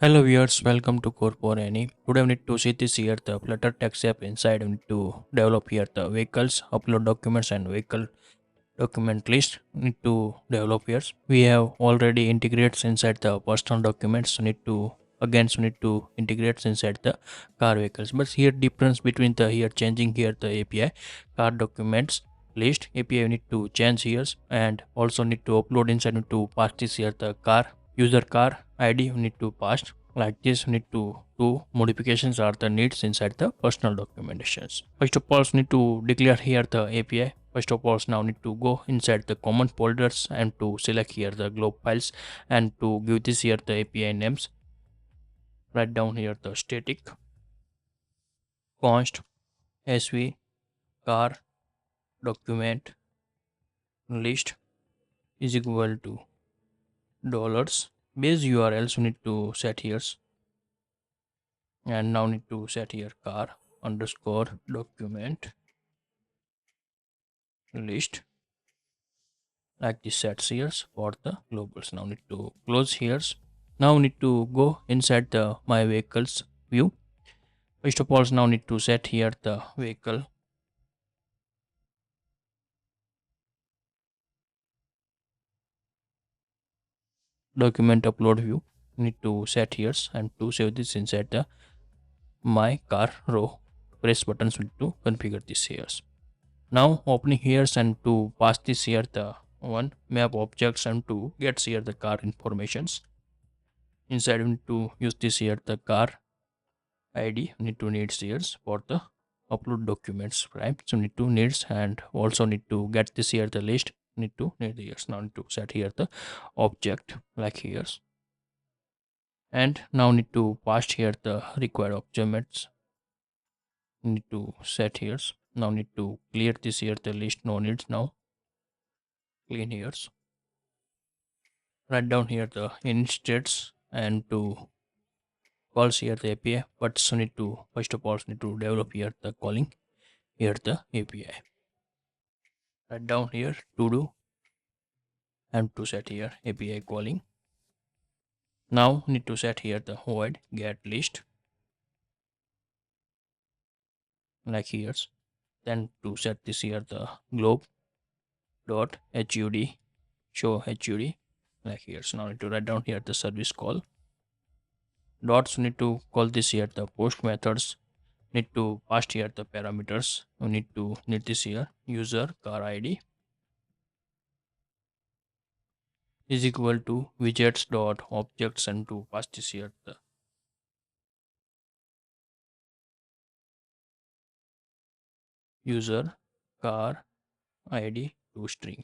Hello viewers, welcome to CodeForAny. Today we need to see this here the Flutter text app inside. We need to develop here the vehicles, upload documents and vehicle document list. We need to develop here. We have already integrated inside the personal documents. We need to integrate inside the car vehicles. But here difference between the here changing here the API car documents list API we need to change here and also need to upload inside need to pass this here the car user car ID we need to pass like this. We need to do modifications are the needs inside the personal documentations. First of all we need to declare here the API. First of all now need to go inside the common folders and to select here the globe files and to give this here the API names. Write down here the static const sv car document list is equal to dollars base urls we need to set here and now need to set here car underscore document list like this sets here for the globals. Now need to close here. Now need to go inside the my vehicles view. First of all now need to set here the vehicle document upload view. Need to set here and to save this inside the my car row. Press buttons need to configure this here. Now opening here and to pass this here the one map objects and to get here the car informations. Inside we need to use this here the car ID we need to needs here for the upload documents, right? So need to needs and also need to get this here the list need to need here. Now need to set here the object like here and now need to pass here the required objects need to set here. Now need to clear this here the list no needs. Now clean here. Write down here the instance and to calls here the API, but so need to first of all need to develop here the calling here the API. Write down here to do and to set here API calling. Now need to set here the void get list like here. Then to set this here the globe dot hud show hud like here. So now need to write down here the service call dots need to call this here the post methods need to pass here the parameters. We need to need this here user car ID is equal to widgets dot objects and to pass this here the user car ID to string.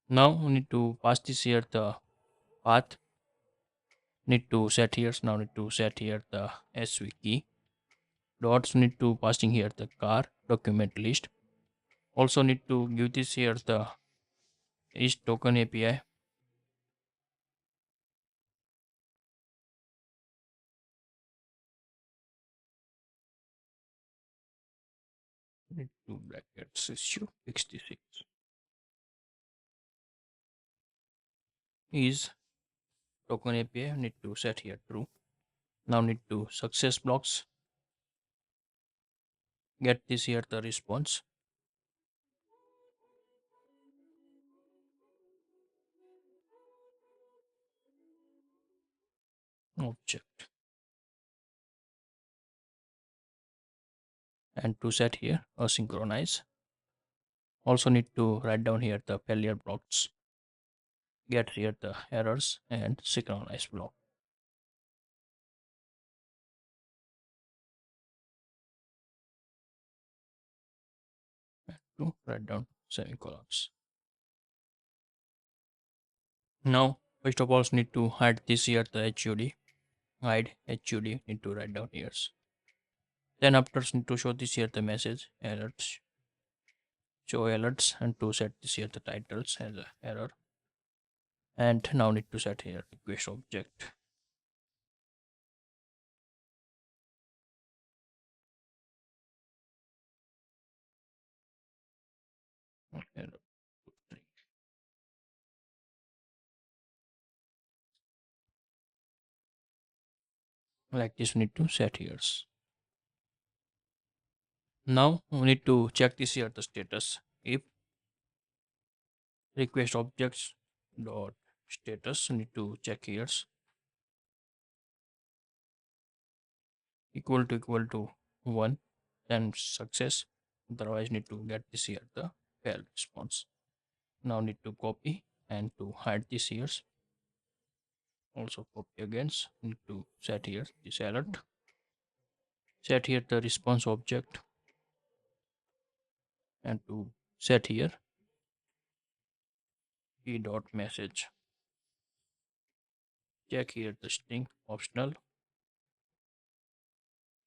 Now we need to pass this here the path need to set here. Now need to set here the sv key dots need to passing here the car document list. Also need to give this here the is token API need to brackets issue 66 is token API need to set here true. Now need to success blocks get this here the response object and to set here asynchronize. Also need to write down here the failure blocks get here the errors and synchronize block to write down semicolons. Now first of all need to hide this here the HUD hide HUD need to write down here. Then after need to show this here the message alerts show alerts and to set this here the titles as a error and now need to set here request object error Like this, we need to set here. Now we need to check this here the status. If request objects dot status, we need to check here equal to 1, then success. Otherwise need to get this here the failed response. Now need to copy and to hide this here. Also copy again. Need to set here this alert. Set here the response object and to set here e dot message. Check here the string optional.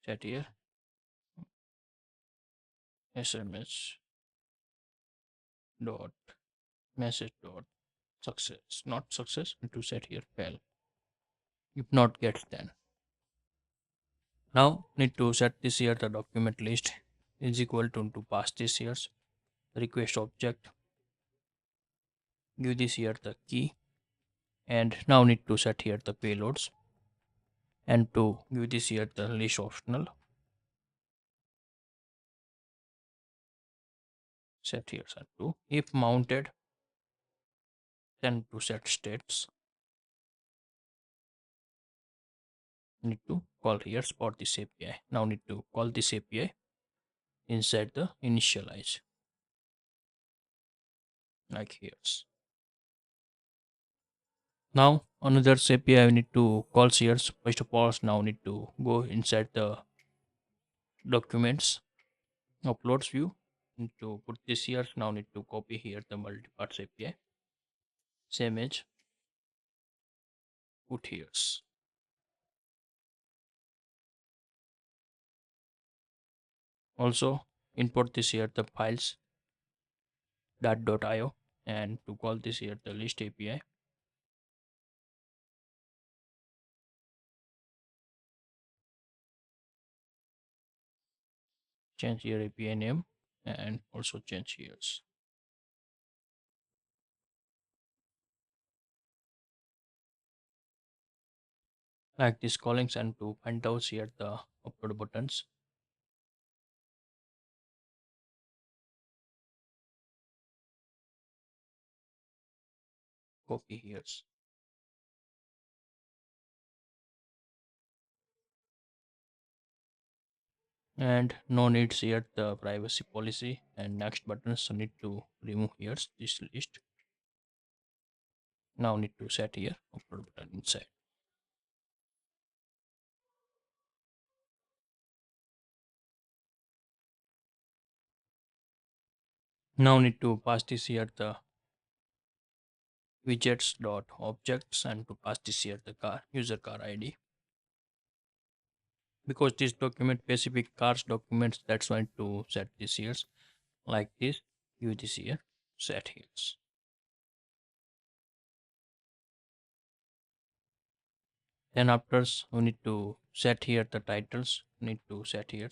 Set here sms dot message dot success, not success. Need to set here fail. If not gets, then now need to set this here the document list is equal to pass this here request object, give this here the key, and now need to set here the payloads and to give this here the list optional. Set here and to if mounted, then to set states. Need to call here spot this API. Now need to call this API inside the initialize, like here. Now another API we need to call here. First of all, now need to go inside the documents uploads view. Need to put this here. Now need to copy here the multiparts API. Same as put here. Also import this here the files .io and to call this here the list API. Change here API name and also change here. Like this callings and to find out here the upload buttons. Copy here. And no needs here the privacy policy and next buttons, so need to remove here this list. Now need to set here upload button inside. Now need to pass this here the widgets dot objects and to pass this here the car user car ID, because this document specific cars documents, that's why to set this here like this. Use this here set here. Then after we need to set here the titles. Need to set here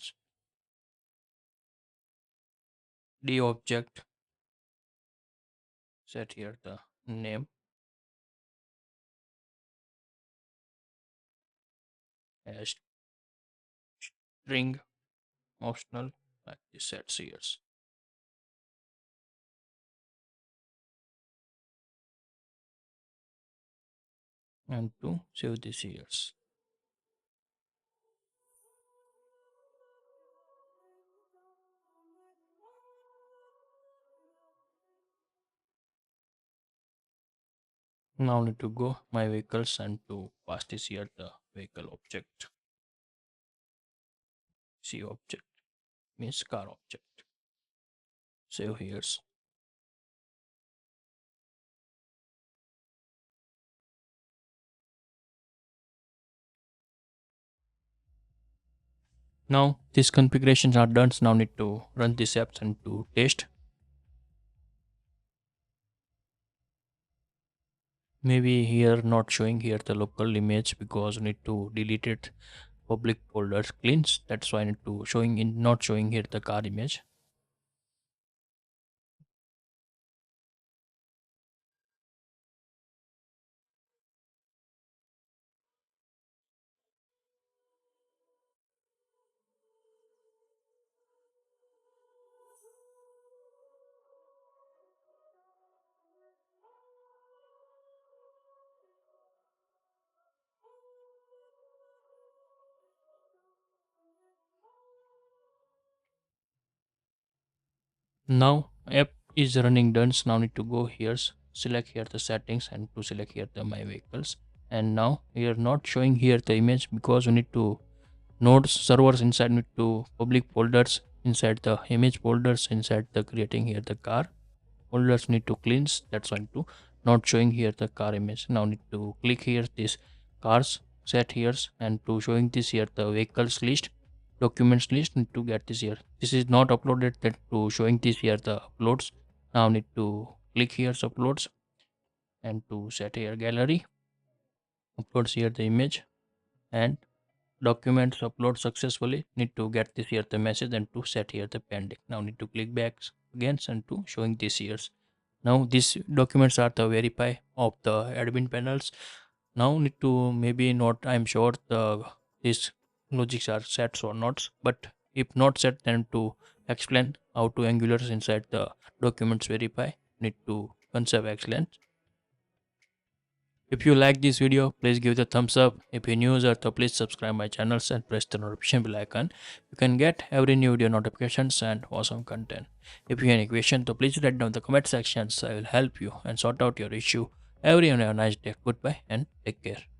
d object, set here the name as string optional, like this sets here. And to save this here. Now need to go my vehicles and to pass this here the vehicle object. C object means car object. Save here. Now these configurations are done. Now need to run this apps and to test. Maybe here not showing here the local image because need to delete it public folders cleans. That's why I need to showing in not showing here the car image. Now app is running done. So now need to go here, select here the settings and to select here the my vehicles. And now we are not showing here the image because we need to nodes servers inside need to public folders inside the image folders inside the creating here the car folders need to cleanse. That's why to not showing here the car image. Now need to click here this cars set here and to showing this here the vehicles list documents list need to get this here. This is not uploaded that to showing this here the uploads. Now need to click here uploads and to set here gallery uploads here the image and documents upload successfully. Need to get this here the message and to set here the pending. Now need to click back again and to showing this here. Now these documents are the verify of the admin panels. Now need to maybe not, I'm sure the these logics are sets or not, but if not set then to explain how to angulars inside the documents verify need to conserve excellent. If you like this video, please give it a thumbs up. If you're new user, so please subscribe my channels and press the notification bell icon. You can get every new video notifications and awesome content. If you have any question, so please write down in the comment sections. I will help you and sort out your issue. Everyone have a nice day. Goodbye and take care.